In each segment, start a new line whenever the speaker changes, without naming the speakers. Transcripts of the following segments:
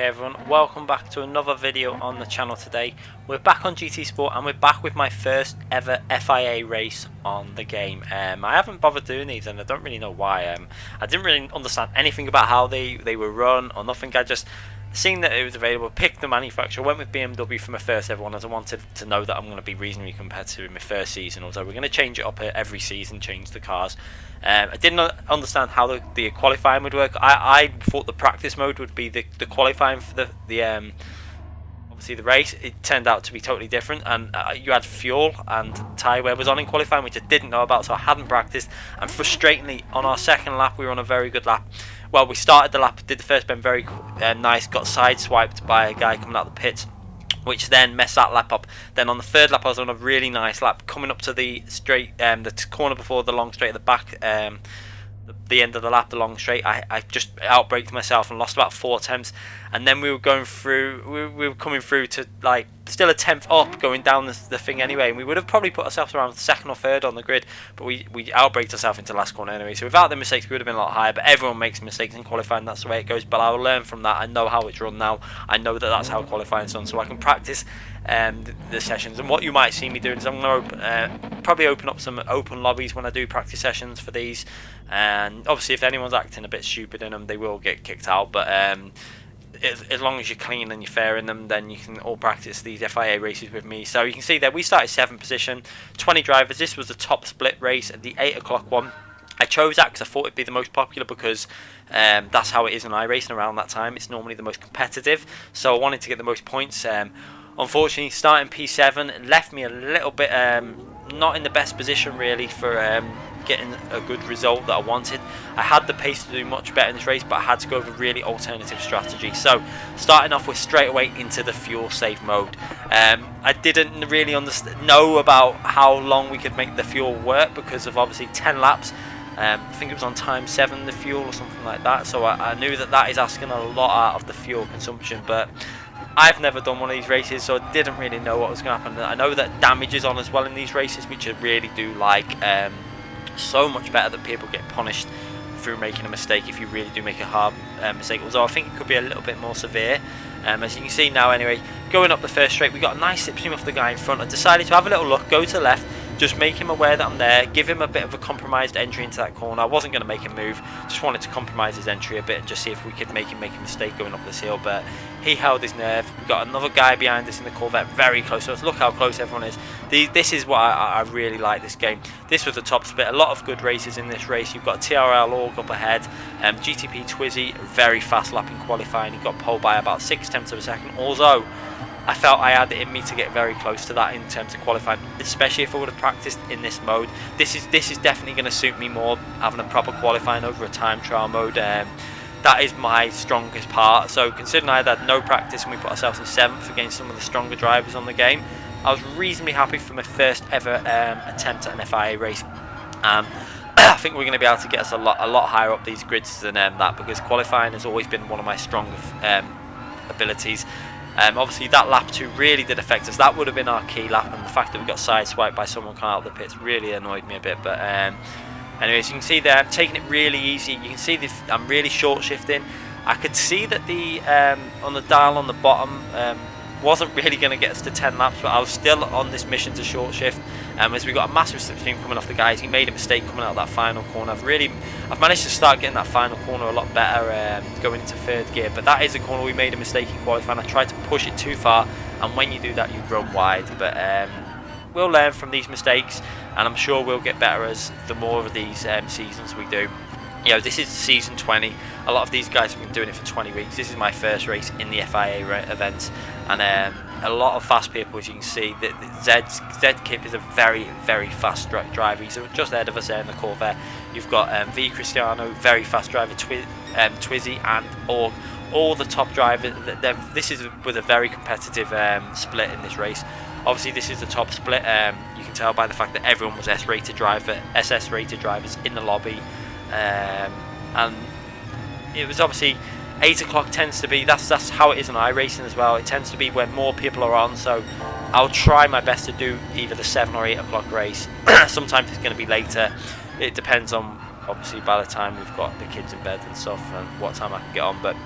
Okay everyone, welcome back to another video on the channel today. We're back on GT Sport and we're back with my first ever FIA race on the game. I haven't bothered doing these and I don't really know why. I didn't really understand anything about how they were run or nothing. I just seen that it was available, picked the manufacturer, went with BMW for my first ever one as I wanted to know that I'm going to be reasonably competitive in my first season. Although we're going to change it up every season, change the cars. I didn't understand how the qualifying would work. I thought the practice mode would be the qualifying for the obviously the race. It turned out to be totally different, and you had fuel and tyre wear was on in qualifying, which I didn't know about, so I hadn't practiced. And frustratingly, on our second lap, we were on a very good lap. Well, we started the lap, did the first bend very nice, got sideswiped by a guy coming out of the pits, which then messed that lap up. Then on the third lap I was on a really nice lap, coming up to the straight, the corner before the long straight at the back, the end of the lap, the long straight. I just outbraked myself and lost about 4 attempts, and then we were going through, we were coming through to like still a 10th up going down the thing anyway, and we would have probably put ourselves around 2nd or 3rd on the grid, but we outbraked ourselves into the last corner anyway. So without the mistakes we would have been a lot higher, but everyone makes mistakes in qualifying, that's the way it goes. But I'll learn from that. I know how it's run now, I know that that's how qualifying is done, so I can practice the sessions. And what you might see me doing is I'm going to probably open up some open lobbies when I do practice sessions for these, and obviously if anyone's acting a bit stupid in them they will get kicked out, but as long as you're clean and you're fair in them, then you can all practice these FIA races with me. So you can see that we started 7th position, 20 drivers. This was the top split race at the 8 o'clock one. I chose that because I thought it'd be the most popular, because that's how it is when I race, and around that time it's normally the most competitive, so I wanted to get the most points. Unfortunately, starting P7 left me a little bit not in the best position really for getting a good result that I wanted. I had the pace to do much better in this race, but I had to go with a really alternative strategy. So starting off with straight away into the fuel save mode. I didn't really know about how long we could make the fuel work because of obviously 10 laps. I think it was on time 7 the fuel or something like that, so I knew that is asking a lot out of the fuel consumption, but I've never done one of these races, so I didn't really know what was going to happen. I know that damage is on as well in these races, which I really do like. So much better that people get punished through making a mistake if you really do make a hard mistake, although I think it could be a little bit more severe. As you can see now anyway, going up the first straight, we got a nice slipstream off the guy in front. I decided to have a little look, go to the left, just make him aware that I'm there, give him a bit of a compromised entry into that corner. I wasn't going to make him move, just wanted to compromise his entry a bit and just see if we could make him make a mistake going up this hill, but he held his nerve. We got another guy behind us in the Corvette, very close to us. Look how close everyone is. This is what I really like this game. This was the top split, a lot of good races in this race. You've got TRL Org up ahead, GTP Twizzy, very fast lap in qualifying. He got pole by about 6/10 of a second, although I felt I had it in me to get very close to that in terms of qualifying, especially if I would have practiced in this mode. This is definitely going to suit me more, having a proper qualifying over a time trial mode. That is my strongest part. So considering I had no practice and we put ourselves in 7th against some of the stronger drivers on the game, I was reasonably happy for my first ever attempt at an FIA race. I think we're going to be able to get us a lot higher up these grids than that, because qualifying has always been one of my stronger abilities. Obviously that lap 2 really did affect us. That would have been our key lap, and the fact that we got sideswiped by someone coming out of the pits really annoyed me a bit. But anyways, you can see there I'm taking it really easy. You can see this, I'm really short shifting. I could see that the on the dial on the bottom wasn't really going to get us to 10 laps, but I was still on this mission to short shift. As we got a massive slipstream coming off the guys, he made a mistake coming out of that final corner. I've managed to start getting that final corner a lot better going into 3rd gear, but that is a corner we made a mistake in qualifying. I tried to push it too far, and when you do that you run wide, but we'll learn from these mistakes, and I'm sure we'll get better as the more of these seasons we do. You know, this is season 20. A lot of these guys have been doing it for 20 weeks. This is my first race in the FIA events, and a lot of fast people, as you can see. Zed-Kip is a very, very fast driver. He's just ahead of us there in the Corvette. You've got V Cristiano, very fast driver, Twizzy and Org. All the top drivers. This is with a very competitive split in this race. Obviously, this is the top split. You can tell by the fact that everyone was SS rated drivers in the lobby. And it was obviously 8 o'clock tends to be, that's how it is in iRacing as well. It tends to be when more people are on, so I'll try my best to do either the 7 or 8 o'clock race. Sometimes it's going to be later. It depends on, obviously, by the time we've got the kids in bed and stuff, and what time I can get on, but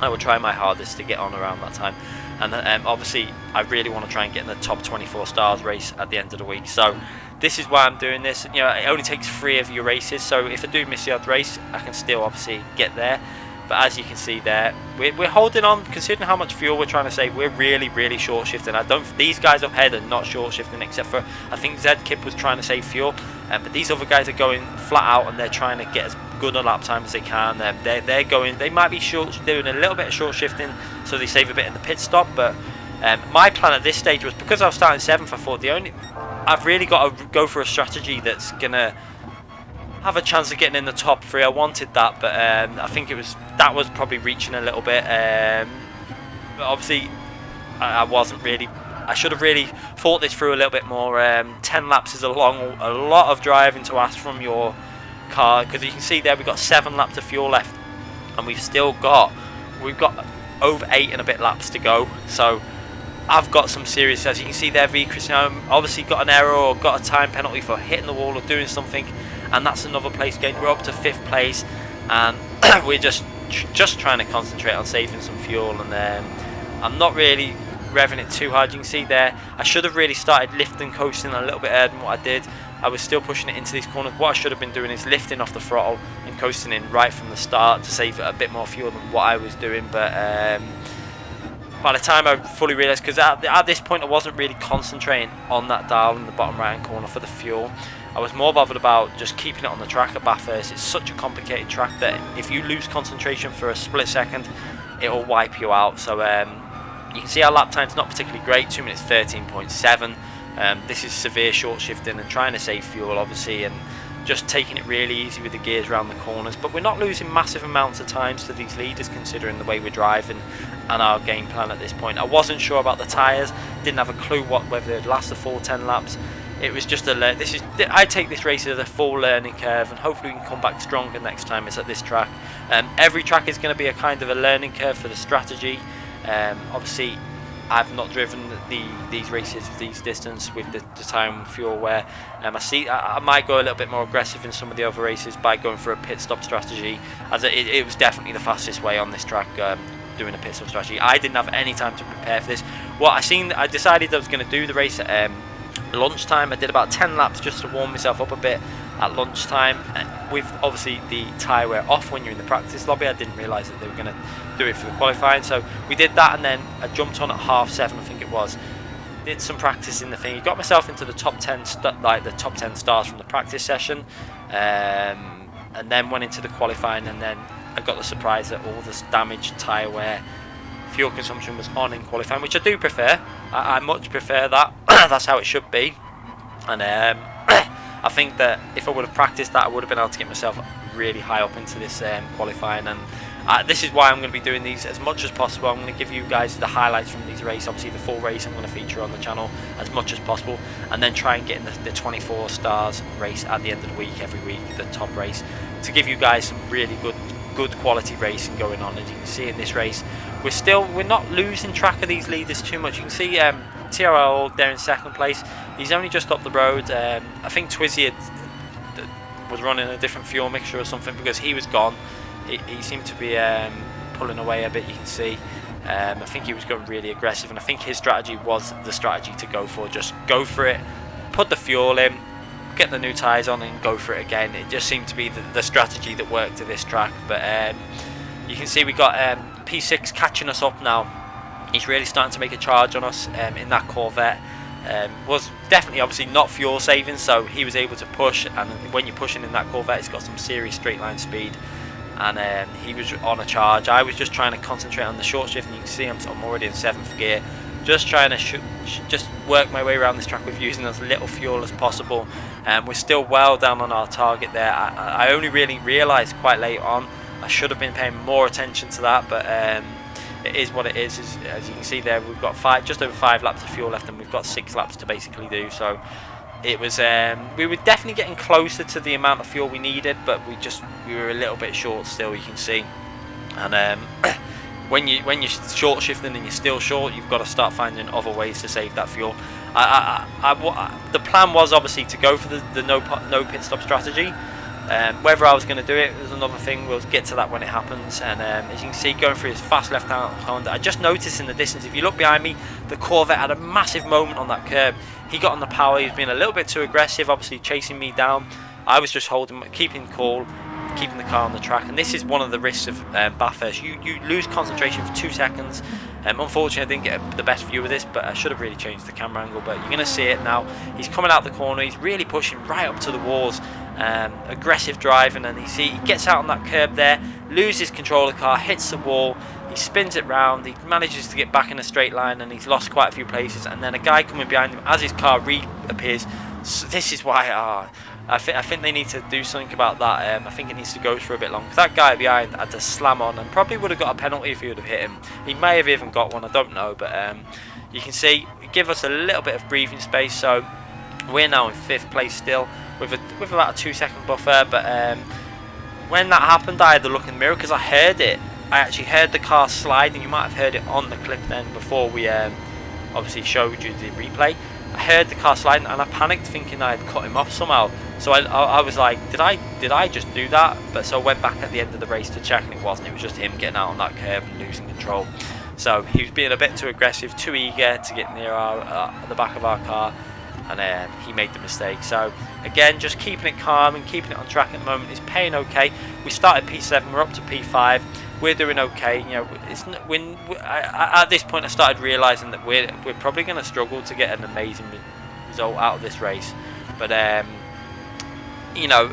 I will try my hardest to get on around that time. And obviously I really want to try and get in the top 24 stars race at the end of the week. So this is why I'm doing this. You know, it only takes 3 of your races, so if I do miss the odd race, I can still obviously get there. But as you can see there, we're holding on. Considering how much fuel we're trying to save, we're really short shifting. These guys up ahead are not short shifting, except for I think Zkip was trying to save fuel, but these other guys are going flat out and they're trying to get as good a lap time as they can. They're going. They might be doing a little bit of short shifting, so they save a bit in the pit stop. But my plan at this stage was, because I was starting 7th, I thought I've really got to go for a strategy that's gonna have a chance of getting in the top 3. I wanted that, but I think that was probably reaching a little bit. But obviously, I wasn't really. I should have really thought this through a little bit more. 10 laps is a lot of driving to ask from your car, because you can see there we've got 7 laps of fuel left, and we've got over 8 and a bit laps to go. So I've got some serious, as you can see there, Cristiano obviously got an error or got a time penalty for hitting the wall or doing something, and that's another place gain. We're up to 5th place, and we're just trying to concentrate on saving some fuel. And I'm not really revving it too hard. You can see there, I should have really started lifting, coasting a little bit earlier than what I did. I was still pushing it into these corners. What I should have been doing is lifting off the throttle and coasting in right from the start to save a bit more fuel than what I was doing. But by the time I fully realised, because at this point I wasn't really concentrating on that dial in the bottom right hand corner for the fuel. I was more bothered about just keeping it on the track at Bathurst. It's such a complicated track that if you lose concentration for a split second, it will wipe you out. So you can see our lap time's not particularly great, 2 minutes 13.7. This is severe short shifting and trying to save fuel, obviously, and just taking it really easy with the gears around the corners. But we're not losing massive amounts of times to these leaders, considering the way we're driving and our game plan at this point. I wasn't sure about the tyres, didn't have a clue whether they'd last the full 10 laps. It was just I take this race as a full learning curve, and hopefully we can come back stronger next time it's at this track. Every track is going to be a kind of a learning curve for the strategy. Obviously I've not driven these races these distance with the time and fuel wear. I might go a little bit more aggressive in some of the other races by going for a pit stop strategy, as it was definitely the fastest way on this track, doing a pit stop strategy. I didn't have any time to prepare for this. I decided I was going to do the race at lunchtime. I did about 10 laps just to warm myself up a bit at lunchtime, with obviously the tyre wear off when you're in the practice lobby. I didn't realise that they were going to do it for the qualifying, so we did that, and then I jumped on at 7:30, I think it was, did some practice in the thing, got myself into the top 10 the top 10 stars from the practice session, and then went into the qualifying, and then I got the surprise that all this damaged tyre wear, fuel consumption was on in qualifying, which I do prefer. I much prefer that. That's how it should be. And I think that if I would have practiced that, I would have been able to get myself really high up into this qualifying. And this is why I'm going to be doing these as much as possible. I'm going to give you guys the highlights from these races. Obviously the full race I'm going to feature on the channel as much as possible, and then try and get in the 24 stars race at the end of the week, every week, the top race, to give you guys some really good quality racing going on. As you can see in this race, we're not losing track of these leaders too much. You can see TRL there in 2nd place. He's only just up the road. I think Twizzy was running a different fuel mixture or something, because he was gone. He seemed to be pulling away a bit, you can see. I think he was going really aggressive, and I think his strategy was the strategy to go for. Just go for it, put the fuel in, get the new tyres on, and go for it again. It just seemed to be the strategy that worked to this track. But you can see we got P6 catching us up now. He's really starting to make a charge on us in that Corvette. Was definitely obviously not fuel saving, so he was able to push, and when you're pushing in that Corvette, it's got some serious straight line speed, and he was on a charge. I was just trying to concentrate on the short shift, and you can see I'm already in 7th gear, just trying to just work my way around this track with using as little fuel as possible. We're still well down on our target there. I only really realised quite late on. I should have been paying more attention to that, but it is what it is. As you can see there, we've got just over 5 laps of fuel left, and we've got 6 laps to basically do. So it was we were definitely getting closer to the amount of fuel we needed, but we were a little bit short still, you can see. And when you're short shifting and you're still short, you've got to start finding other ways to save that fuel. The plan was obviously to go for the no pit stop strategy, Whether I was going to do it was another thing. We'll get to that when it happens. And as you can see, going through his fast left-hand Honda, I just noticed in the distance, if you look behind me, the Corvette had a massive moment on that curb. He got on the power. He was being a little bit too aggressive, obviously chasing me down. I was just keeping cool, keeping the car on the track. And this is one of the risks of Bathurst. You lose concentration for 2 seconds. Unfortunately, I didn't get the best view of this, but I should have really changed the camera angle. But you're going to see it now. He's coming out the corner. He's really pushing right up to the walls. Aggressive driving, and he gets out on that curb there, loses control of the car, hits the wall. He spins it round. He manages to get back in a straight line, and he's lost quite a few places. And then a guy coming behind him as his car reappears. So this is why I think they need to do something about that. I think it needs to go for a bit longer. That guy behind had to slam on and probably would have got a penalty if he would have hit him. He may have even got one, I don't know, but you can see, give us a little bit of breathing space. So we're now in 5th place still with about a 2-second buffer. But when that happened, I had to look in the mirror because I heard it. I actually heard the car slide, and you might have heard it on the clip then before we obviously showed you the replay. I heard the car sliding and I panicked, thinking I had cut him off somehow. So I was like, did I just do that? But so I went back at the end of the race to check, and it wasn't. It was just him getting out on that curb and losing control. So he was being a bit too aggressive, too eager to get near the back of our car, and he made the mistake. So again, just keeping it calm and keeping it on track at the moment is paying okay. We started P7, we're up to P5. We're doing okay. You know, at this point I started realising that we're probably going to struggle to get an amazing result out of this race. But you know,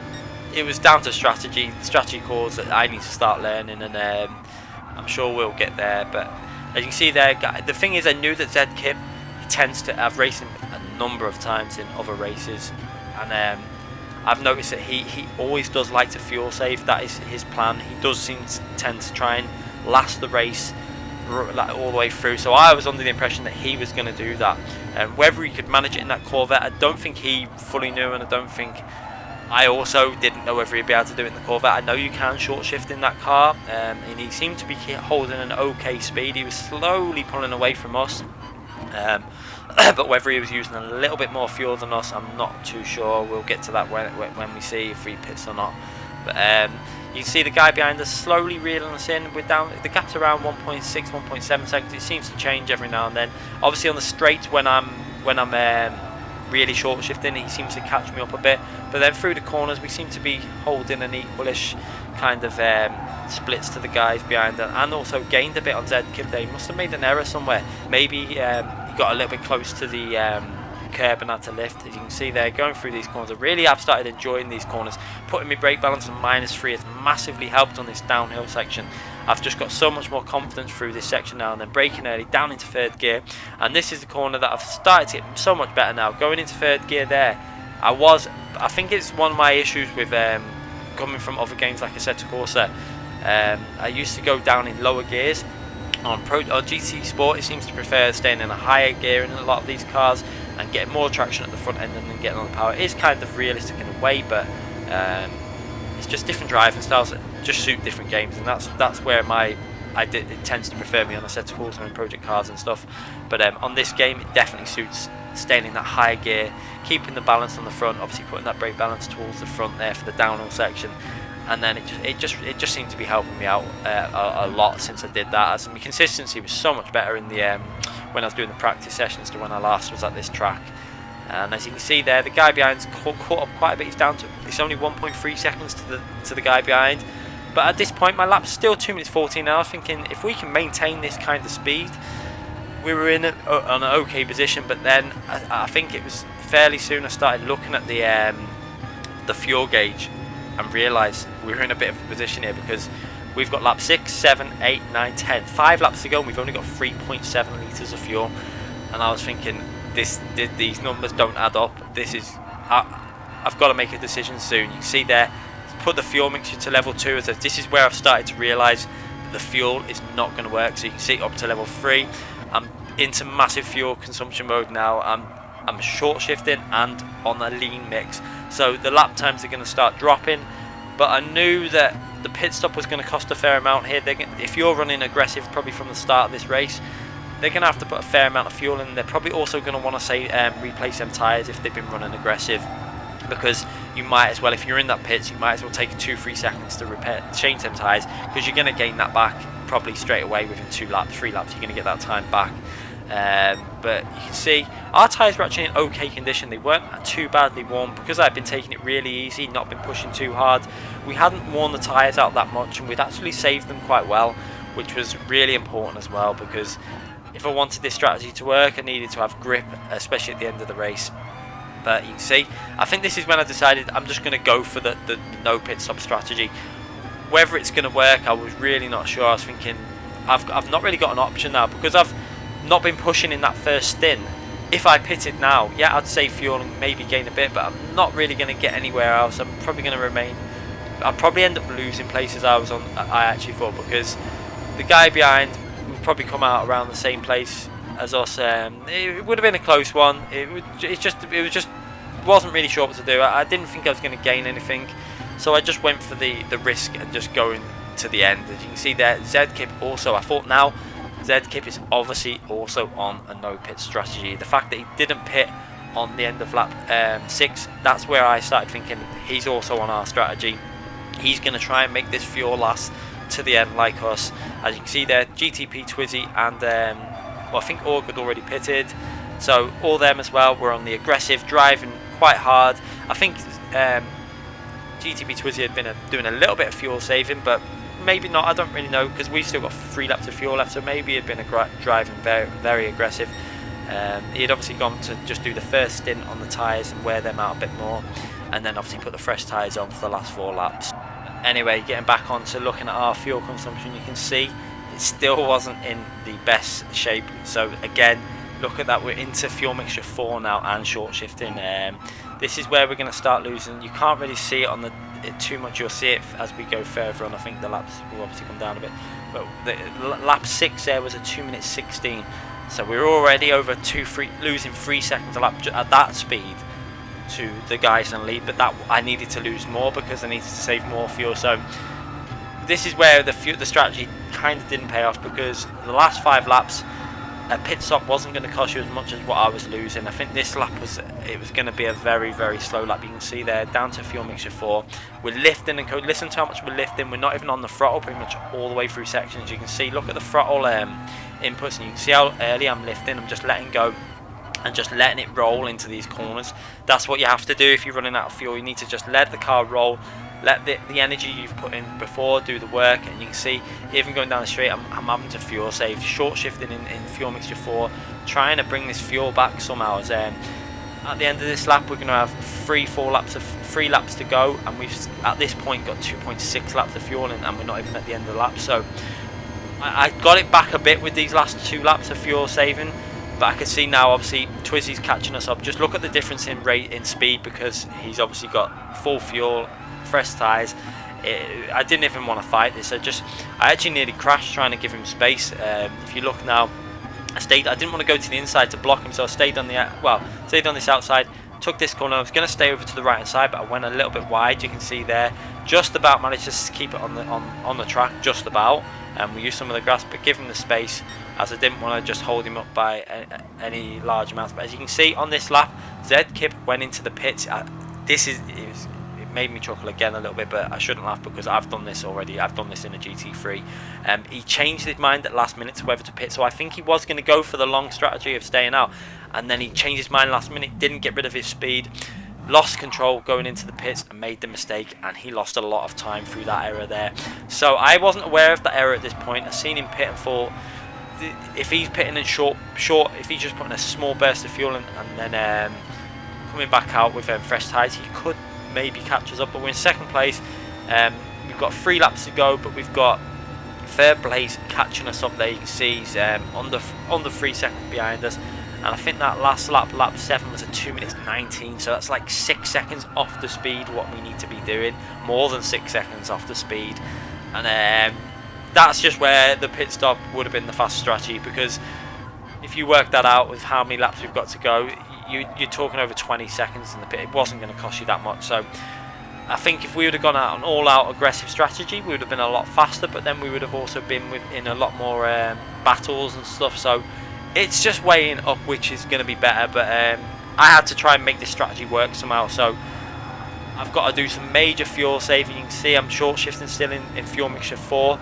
it was down to strategy calls that I need to start learning, and I'm sure we'll get there. But as you can see there, the thing is, I knew that Zed Kip tends to have racing a number of times in other races, and I've noticed that he always does like to fuel save. That is his plan. He does tend to try and last the race all the way through. So I was under the impression that he was going to do that. And whether he could manage it in that Corvette, I don't think he fully knew, and I don't think I also didn't know whether he'd be able to do it in the Corvette. I know you can short shift in that car, and he seemed to be holding an okay speed. He was slowly pulling away from us. But whether he was using a little bit more fuel than us, I'm not too sure. We'll get to that when we see if he pits or not. But you can see the guy behind us slowly reeling us in. We're down. The gap's around 1.6, 1.7 seconds. It seems to change every now and then. Obviously on the straight, when I'm really short shifting, he seems to catch me up a bit. But then through the corners, we seem to be holding an equalish kind of splits to the guys behind, and also gained a bit on Zed Kip there. He must have made an error somewhere. Maybe he got a little bit close to the curb and had to lift. As you can see there, going through these corners, I really have started enjoying these corners. Putting my brake balance on -3 has massively helped on this downhill section. I've just got so much more confidence through this section now, and then braking early down into 3rd gear. And this is the corner that I've started to get so much better now. Going into 3rd gear there, I think it's one of my issues with coming from other games, like I said, to Corsa. I used to go down in lower gears. On GT Sport, it seems to prefer staying in a higher gear in a lot of these cars and getting more traction at the front end and then getting on the power. It is kind of realistic in a way, but it's just different driving styles that just suit different games, and that's where it tends to prefer me on a set of Corsa and project cars and stuff. But on this game, it definitely suits staying in that higher gear, keeping the balance on the front, obviously putting that brake balance towards the front there for the downhill section. And then it just seemed to be helping me out a lot since I did that. As my consistency was so much better in the when I was doing the practice sessions to when I last was at this track. And as you can see there, the guy behind's caught up quite a bit. He's down to, it's only 1.3 seconds to the guy behind. But at this point, my lap's still 2 minutes 14. And I was thinking, if we can maintain this kind of speed, we were in on an okay position. But then I think it was fairly soon I started looking at the fuel gauge and realised we're in a bit of a position here, because we've got lap 6, 7, 8, 9, 10. 5 laps to go and we've only got 3.7 litres of fuel. And I was thinking, these numbers don't add up. I've got to make a decision soon. You can see there, put the fuel mixture to level 2. This is where I've started to realise the fuel is not going to work. So you can see up to level 3. I'm into massive fuel consumption mode now. I'm short shifting and on a lean mix, so the lap times are going to start dropping. But I knew that the pit stop was going to cost a fair amount here. If you're running aggressive probably from the start of this race, they're going to have to put a fair amount of fuel in. They're probably also going to want to say replace them tyres if they've been running aggressive, because you might as well, if you're in that pit, you might as well take 2-3 seconds to change them tyres, because you're going to gain that back probably straight away within 2 laps, 3 laps. You're going to get that time back. But you can see our tyres were actually in okay condition. They weren't too badly worn because I've been taking it really easy, not been pushing too hard. We hadn't worn the tyres out that much, and we'd actually saved them quite well, which was really important as well, because if I wanted this strategy to work, I needed to have grip, especially at the end of the race. But you can see, I think this is when I decided I'm just going to go for the no pit stop strategy. Whether it's going to work, I was really not sure. I was thinking, I've not really got an option now, because I've not been pushing in that first stint. If I pitted now, yeah, I'd save fuel and maybe gain a bit, but I'm not really going to get anywhere else. I'm probably going to remain. I'll probably end up losing places I actually thought, because the guy behind would probably come out around the same place as us. It would have been a close one. It just wasn't really sure what to do. I didn't think I was going to gain anything, so I just went for the risk and just going to the end. As you can see there, Z-Kip also, I thought now Z-Kip is obviously also on a no pit strategy. The fact that he didn't pit on the end of lap 6, that's where I started thinking he's also on our strategy. He's going to try and make this fuel last to the end like us. As you can see there, GTP, Twizzy and well, I think Org had already pitted, so all them as well were on the aggressive, driving quite hard. I think GTP Twizzy had been doing a little bit of fuel saving, but maybe not, I don't really know, because we've still got 3 laps of fuel left, so maybe he'd been driving very aggressive. He had obviously gone to just do the first stint on the tyres and wear them out a bit more, and then obviously put the fresh tyres on for the last 4 laps. Anyway, getting back on to looking at our fuel consumption, you can see it still wasn't in the best shape. So again, look at that, we're into fuel mixture 4 now and short shifting. This is where we're going to start losing. You can't really see it on it too much, you'll see it as we go further on. I think the laps will obviously come down a bit, but lap 6 there was a 2:16, so we're already over losing 3 seconds a lap at that speed to the guys in the lead. But that I needed to lose more because I needed to save more fuel. So this is where the strategy kind of didn't pay off, because the last 5 laps a pit stop wasn't going to cost you as much as what I was losing. I think this lap was going to be a very slow lap. You can see there, down to fuel mixture 4. We're lifting and listen to how much we're lifting. We're not even on the throttle pretty much all the way through sections. You can see, look at the throttle inputs, and you can see how early I'm lifting. I'm just letting go and just letting it roll into these corners. That's what you have to do if you're running out of fuel. You need to just let the car roll, let the energy you've put in before do the work. And you can see, even going down the straight, I'm having to fuel save, short shifting in fuel mixture 4, trying to bring this fuel back somehow. As at the end of this lap, we're going to have 3 laps to go, and we've at this point got 2.6 laps of fuel in, and we're not even at the end of the lap. So I got it back a bit with these last 2 laps of fuel saving, but I can see now obviously Twizzy's catching us up. Just look at the difference in rate, in speed, because he's obviously got full fuel, fresh tyres. I didn't even want to fight this. I actually nearly crashed trying to give him space. If you look now, I didn't want to go to the inside to block him, so I stayed on this outside, took this corner. I was going to stay over to the right hand side, but I went a little bit wide. You can see there, just about managed to keep it on the track, just about. And we used some of the grass, but give him the space, as I didn't want to just hold him up by any large amounts. But as you can see on this lap, Z-Kip went into the pits. It made me chuckle again a little bit, but I shouldn't laugh because I've done this already. I've done this in a GT3. He changed his mind at last minute to whether to pit, so I think he was going to go for the long strategy of staying out, and then he changed his mind last minute, didn't get rid of his speed, lost control going into the pits and made the mistake, and he lost a lot of time through that error there. So I wasn't aware of that error at this point. I seen him pit and thought, if he's pitting in short, if he's just putting a small burst of fuel in, and then coming back out with fresh tyres, he could maybe catch us up. But we're in second place. We've got 3 laps to go, but we've got third place catching us up there. You can see he's on the 3 seconds behind us, and I think that last lap, lap 7, was a 2:19, so that's like 6 seconds off the speed what we need to be doing, more than 6 seconds off the speed. And that's just where the pit stop would have been the fast strategy, because if you work that out with how many laps we've got to go, you're talking over 20 seconds in the pit. It wasn't going to cost you that much. So I think if we would have gone out an all-out aggressive strategy, we would have been a lot faster, but then we would have also been in a lot more battles and stuff. So it's just weighing up which is going to be better, but I had to try and make this strategy work somehow. So I've got to do some major fuel saving. You can see I'm short shifting still in fuel mixture 4.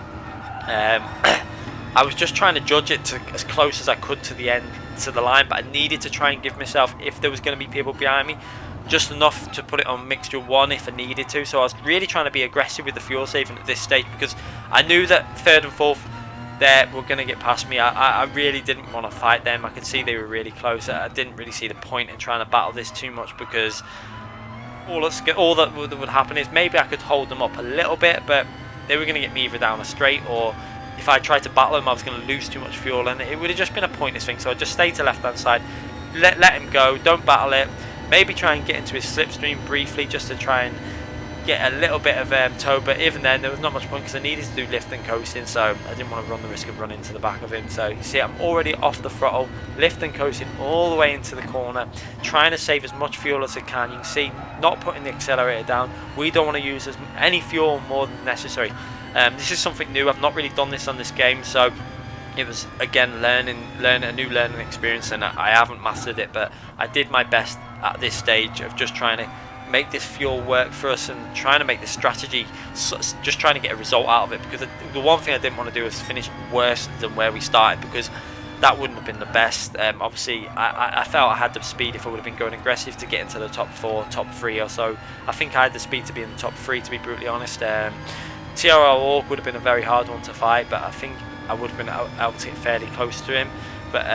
I was just trying to judge it to as close as I could to the end, to the line, but I needed to try and give myself, if there was going to be people behind me, just enough to put it on mixture 1 if I needed to. So I was really trying to be aggressive with the fuel saving at this stage, because I knew that 3rd and 4th there were going to get past me. I really didn't want to fight them. I could see they were really close. I didn't really see the point in trying to battle this too much, because all that would happen is maybe I could hold them up a little bit, but they were going to get me either down a straight, or if I tried to battle him I was going to lose too much fuel, and it would have just been a pointless thing. So I just stay to left hand side, let him go, don't battle it, maybe try and get into his slipstream briefly just to try and get a little bit of tow, but even then there was not much point because I needed to do lift and coasting, so I didn't want to run the risk of running into the back of him. So you see I'm already off the throttle, lift and coasting all the way into the corner, trying to save as much fuel as I can. You can see not putting the accelerator down. We don't want to use any fuel more than necessary. This is something new. I've not really done this on this game, so it was again a new learning experience, and I haven't mastered it, but I did my best at this stage of just trying to make this fuel work for us and trying to make this strategy, just trying to get a result out of it, because the one thing I didn't want to do was finish worse than where we started, because that wouldn't have been the best. Obviously I felt I had the speed if I would have been going aggressive to get into the top 4, top 3 or so. I think I had the speed to be in the top 3, to be brutally honest. GR.4 would have been a very hard one to fight, but I think I would have been able to get fairly close to him. But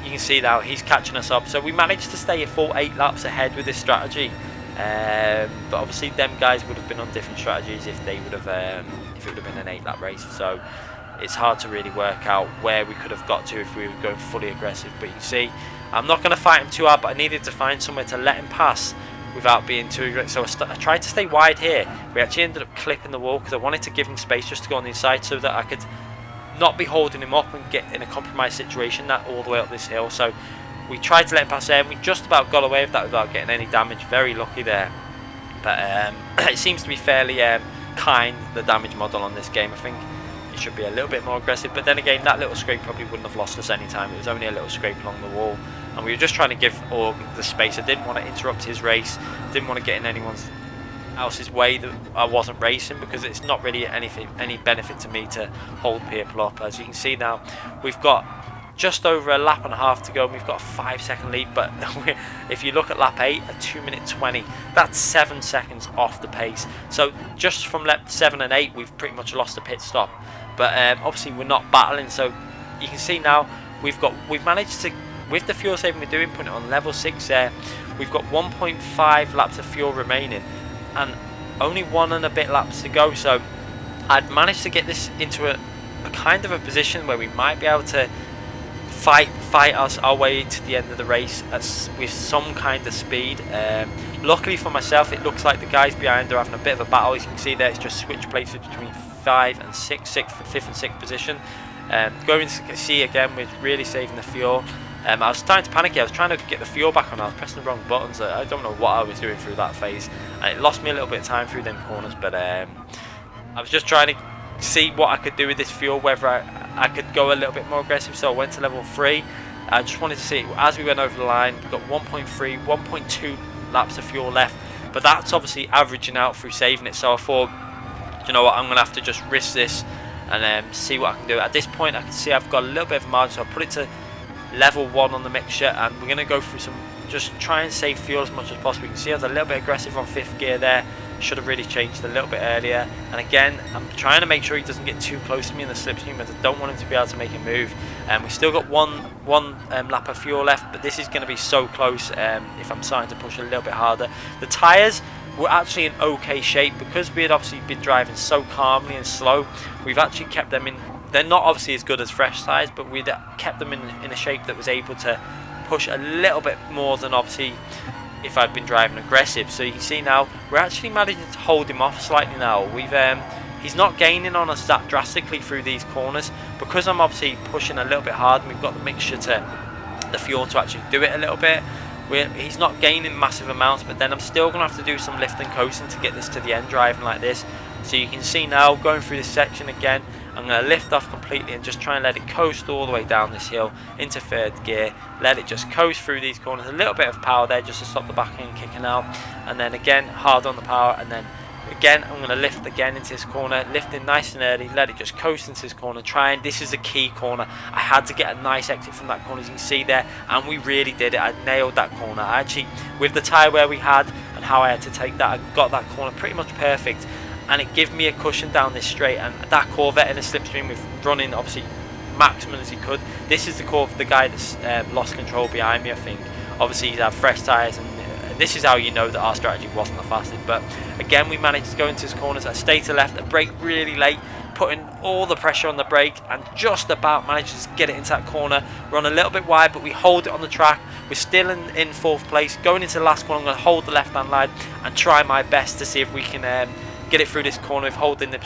you can see now he's catching us up, so we managed to stay a full 8 laps ahead with this strategy. But obviously them guys would have been on different strategies if they would have if it would have been an 8-lap race, so it's hard to really work out where we could have got to if we were going fully aggressive. But you can see I'm not going to fight him too hard, but I needed to find somewhere to let him pass without being too aggressive. So I tried to stay wide here. We actually ended up clipping the wall because I wanted to give him space just to go on the inside, so that I could not be holding him up and get in a compromised situation that all the way up this hill. So we tried to let him pass there, and we just about got away with that without getting any damage. Very lucky there. But it seems to be fairly kind, the damage model on this game. I think it should be a little bit more aggressive, but then again that little scrape probably wouldn't have lost us any time. It was only a little scrape along the wall, and we were just trying to give Org the space. I didn't want to interrupt his race, didn't want to get in anyone else's way that I wasn't racing, because it's not really any benefit to me to hold people up. As you can see now, we've got just over a lap and a half to go, and we've got a 5-second lead. But if you look at lap 8, a 2:20, that's 7 seconds off the pace. So just from lap 7 and 8 we've pretty much lost a pit stop. But obviously we're not battling, so you can see now we've managed to, with the fuel saving we're doing, putting it on level 6 there, we've got 1.5 laps of fuel remaining and only 1 and a bit laps to go. So I'd managed to get this into a kind of a position where we might be able to fight us our way to the end of the race with some kind of speed. Luckily for myself, it looks like the guys behind are having a bit of a battle. As you can see there, it's just switch places between 5 and 6, 5th and 6th position. Going to see again, we're really saving the fuel. I was starting to panic here. I was trying to get the fuel back on. I was pressing the wrong buttons. I don't know what I was doing through that phase, and it lost me a little bit of time through them corners. But I was just trying to see what I could do with this fuel, whether I could go a little bit more aggressive. So I went to level 3. I just wanted to see, as we went over the line, we've got 1.3, 1.2 laps of fuel left, but that's obviously averaging out through saving it. So I thought, you know what, I'm going to have to just risk this and see what I can do. At this point I can see I've got a little bit of margin, so I put it to level 1 on the mixture, and we're going to go through some, just try and save fuel as much as possible. You can see I was a little bit aggressive on 5th gear there. Should have really changed a little bit earlier. And again, I'm trying to make sure he doesn't get too close to me in the slipstream, as I don't want him to be able to make a move. And we still got one lap of fuel left, but this is going to be so close if I'm starting to push a little bit harder. The tyres were actually in okay shape because we had obviously been driving so calmly and slow. We've actually kept them in. They're not obviously as good as fresh tyres, but we'd kept them in a shape that was able to push a little bit more than obviously if I'd been driving aggressive. So you can see now we're actually managing to hold him off slightly now. He's not gaining on us that drastically through these corners because I'm obviously pushing a little bit hard, and we've got the mixture to the fuel to actually do it a little bit. he's not gaining massive amounts, but then I'm still going to have to do some lift and coasting to get this to the end driving like this. So you can see now, going through this section again, I'm going to lift off completely and just try and let it coast all the way down this hill into third gear. Let it just coast through these corners, a little bit of power there just to stop the back end kicking out, and then again hard on the power, and then again I'm going to lift again into this corner, lifting nice and early, let it just coast into this corner, this is a key corner. I had to get a nice exit from that corner, as you can see there, and we really did it. I nailed that corner. I actually, with the tyre wear we had and how I had to take that, I got that corner pretty much perfect, and it gave me a cushion down this straight. And that Corvette in a slipstream with running obviously maximum as he could. This is the guy that's lost control behind me, I think. Obviously he's had fresh tyres, and this is how you know that our strategy wasn't the fastest. But again, we managed to go into his corners. I stay to left, I brake really late, putting all the pressure on the brake, and just about managed to just get it into that corner. Run a little bit wide, but we hold it on the track. We're still in fourth place. Going into the last corner, I'm going to hold the left hand line and try my best to see if we can get it through this corner with holding the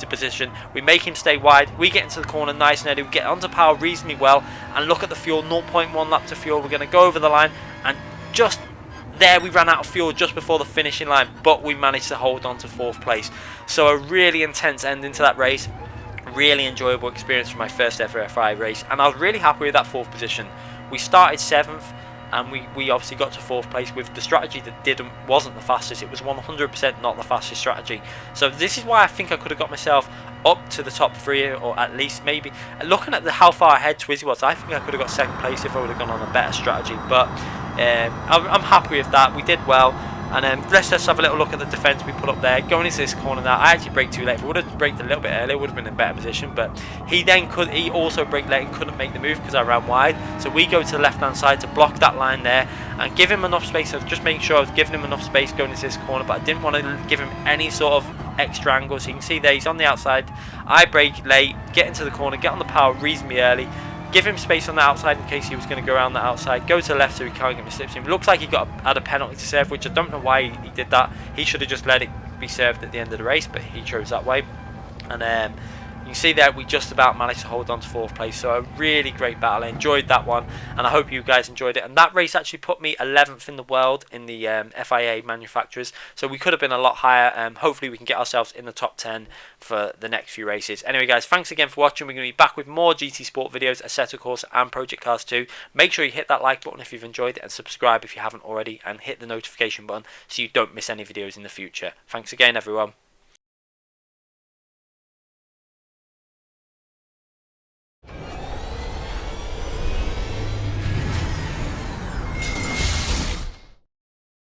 position. We make him stay wide, we get into the corner nice and early, we get onto power reasonably well, and look at the fuel, 0.1 lap to fuel. We're going to go over the line, and just there we ran out of fuel just before the finishing line, but we managed to hold on to fourth place. So a really intense ending to that race, really enjoyable experience for my first ever FIA race, and I was really happy with that fourth position. We started 7th, and we obviously got to fourth place with the strategy that wasn't the fastest. It was 100% not the fastest strategy. So this is why I think I could have got myself up to the top 3, or at least maybe looking at how far ahead Twizzy was, I think I could have got 2nd place if I would have gone on a better strategy. But I'm happy with that. We did well. And let's just have a little look at the defence we put up there. Going into this corner now, I actually braked too late. If I would have braked a little bit earlier, would have been in a better position. But he also braked late and couldn't make the move because I ran wide. So we go to the left hand side to block that line there and give him enough space. I was just making sure I was giving him enough space going into this corner, but I didn't want to give him any sort of extra angle. So you can see there, he's on the outside. I brake late, get into the corner, get on the power reasonably early. Give him space on the outside in case he was going to go around the outside. Go to the left so he can't get me slipstream. Looks like he had a penalty to serve, which I don't know why he did that. He should have just let it be served at the end of the race, but he chose that way. And you can see there we just about managed to hold on to fourth place. So a really great battle. I enjoyed that one, and I hope you guys enjoyed it. And that race actually put me 11th in the world in the FIA manufacturers. So we could have been a lot higher. Hopefully we can get ourselves in the top 10 for the next few races. Anyway guys, thanks again for watching. We're going to be back with more GT Sport videos, Assetto Corsa and Project Cars 2. Make sure you hit that like button if you've enjoyed it, and subscribe if you haven't already, and hit the notification button so you don't miss any videos in the future. Thanks again everyone.